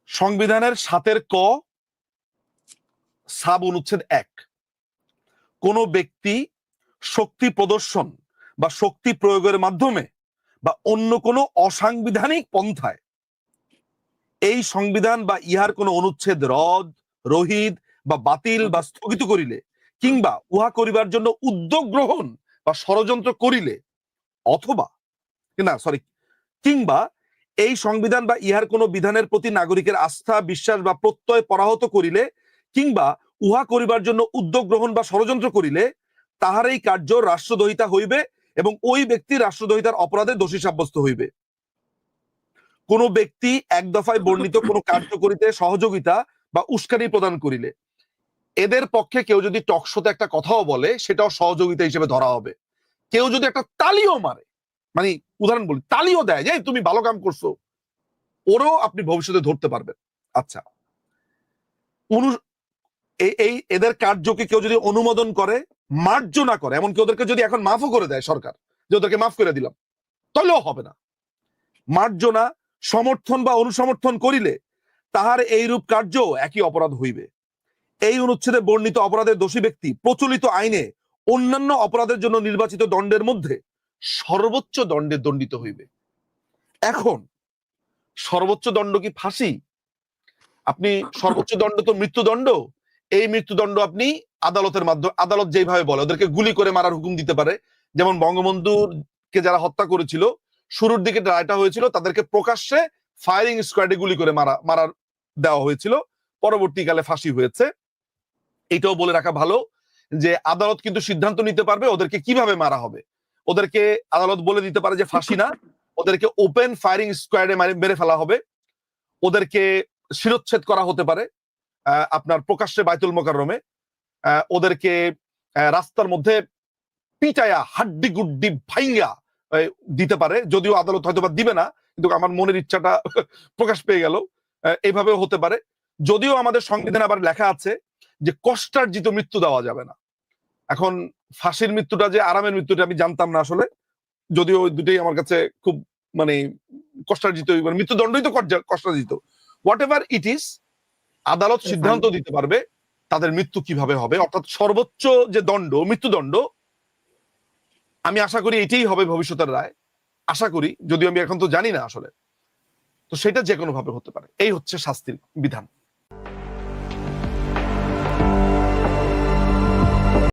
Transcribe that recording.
সংবিধানের ৭ ক সাব অনুচ্ছেদ ১, কোন ব্যক্তি শক্তি প্রদর্শন বা শক্তি প্রয়োগের মাধ্যমে বা অন্য কোনো অসাংবিধানিক পন্থায় এই সংবিধান বা ইহার কোন অনুচ্ছেদ রদ, রহিত বা বাতিল বা স্থগিত করিলে, কিংবা উহা করিবার জন্য উদ্যোগ গ্রহণ বা ষড়যন্ত্র করিলে, অথবা কিংবা এই সংবিধান বা ইহার কোন বিধানের প্রতি নাগরিকের আস্থা, বিশ্বাস বা প্রত্যয় পরাহত করিলে, কিংবা উহা করিবার জন্য উদ্যোগ গ্রহণ বা ষড়যন্ত্র করিলে, তাহার এই কার্য রাষ্ট্রদ্রোহিতা হইবে এবং ওই ব্যক্তি রাষ্ট্রদ্রোহিতার অপরাধে দোষী সাব্যস্ত হইবে। কোন ব্যক্তি এক দফায় বর্ণিত কোন কার্য করিতে সহযোগিতা বা উস্কানি প্রদান করিলে, এদের পক্ষে কেউ যদি টকশোতে একটা কথাও বলে, সেটাও সহযোগিতা হিসেবে ধরা হবে। কেউ যদি একটা তালিও মারে, মানে উদাহরণ বলি, তালিও দেয় যে তুমি ভালো কাম করছো, ওরও আপনি ভবিষ্যতে ধরতে পারবেন। আচ্ছা, এদের কার্যকে কেউ যদি অনুমোদন করে, মার্জনা করে, এমনকি ওদেরকে যদি এখন মাফও করে দেয় সরকার, যে ওদেরকে মাফ করে দিলাম, তাহলেও হবে না। মার্জনা, সমর্থন বা অনুসমর্থন করিলে তাহার এইরূপ কার্য একই অপরাধ হইবে। এই অনুচ্ছেদে বর্ণিত অপরাধের দোষী ব্যক্তি প্রচলিত আইনে অন্যান্য অপরাধের জন্য নির্বাচিত দণ্ডের মধ্যে সর্বোচ্চ দণ্ডে দণ্ডিত হইবে। এখন সর্বোচ্চ দণ্ড কি ফাঁসি? আপনি সর্বোচ্চ দণ্ড তো মৃত্যুদণ্ড। এই মৃত্যুদণ্ড আপনি আদালতের মাধ্যমে, আদালত যেভাবে বলে, ওদেরকে গুলি করে মারার হুকুম দিতে পারে। যেমন বঙ্গবন্ধুকে যারা হত্যা করেছিল, শুরুর দিকে রায়টা হয়েছিল তাদেরকে প্রকাশ্যে ফায়ারিং স্কোয়াডে গুলি করে মারার দেওয়া হয়েছিল, পরবর্তীকালে ফাঁসি হয়েছে। এটাও বলে রাখা ভালো যে আদালত কিন্তু সিদ্ধান্ত নিতে পারবে ওদেরকে কিভাবে মারা হবে। ওদেরকে আদালত বলে দিতে পারে যে ফাঁসি না, ওদেরকে ওপেন ফায়ারিং স্কোয়াডে মেরে ফেলা হবে, ওদেরকে শিরচ্ছেদ করা হতে পারে আপনার প্রকাশ্যে বাইতুল মোকাররমে, ওদেরকে রাস্তার মধ্যে পিটায়া হাড্ডি গুড্ডি ভাইঙ্গা দিতে পারে। যদিও আদালত হয়তো বা দিবে না, কিন্তু আমার মনের ইচ্ছাটা প্রকাশ পেয়ে গেল, এইভাবেও হতে পারে। যদিও আমাদের সংবিধানে আবার লেখা আছে যে কষ্টার্জিত মৃত্যু দেওয়া যাবে না। এখন ফাঁসির মৃত্যুটা যে আরামের মৃত্যুটা আমি জানতাম না আসলে, যদিও দুটোই আমার কাছে খুব মানে কষ্টার্জিত, মৃত্যুদণ্ডই তো কষ্টার্জিত। হোয়াট এভার ইট ইজ, আদালত সিদ্ধান্ত দিতে পারবে তাদের মৃত্যু কিভাবে হবে, অর্থাৎ সর্বোচ্চ যে দণ্ড, মৃত্যুদণ্ড। আমি আশা করি এটাই হবে ভবিষ্যতের রায়, আশা করি, যদিও আমি এখন তো জানি না আসলে। তো সেটা যে কোনো ভাবে হতে পারে। এই হচ্ছে শাস্তির বিধান।